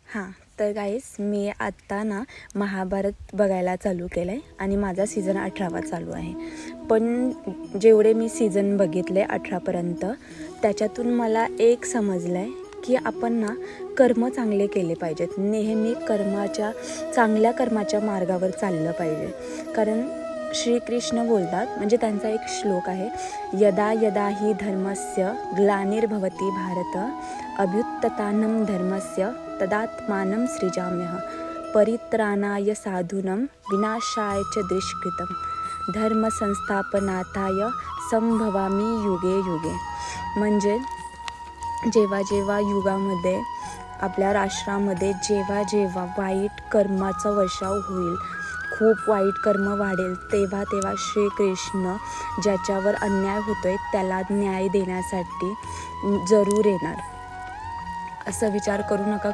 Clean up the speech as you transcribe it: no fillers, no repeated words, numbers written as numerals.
हां, तर गाईस मी आत्ता ना महाभारत बघायला चालू केलं आहे आणि माझा सीझन 18वा चालू आहे. पण जेवढे मी सीझन बघितले 18पर्यंत त्याच्यातून मला एक समजलं आहे की आपण ना कर्म चांगले केले पाहिजेत. नेहमी चांगल्या कर्माच्या मार्गावर चाललं पाहिजे. कारण श्रीकृष्ण बोलतात, म्हणजे त्यांचा एक श्लोक आहे, यदा यदा हि धर्मस्य ग्लानिर्भवति भारत अभ्युत्थानं धर्मस्य तदात्मानं सृजाम्यह परित्राणाय साधूनं विनाशाय च दुष्कृतं धर्म संस्थापनार्थाय संभवामी युगे युगे. म्हणजे जेव्हा जेव्हा युगामध्ये आपल्या राष्ट्रामध्ये जेव्हा जेव्हा वाईट कर्माचा वर्षाव होईल, खूप वाईट कर्म वाढेल, तेव्हा तेव्हा श्रीकृष्ण ज्याच्यावर अन्याय होतोय त्याला न्याय देण्यासाठी जरूर येणार. असं विचार करू नका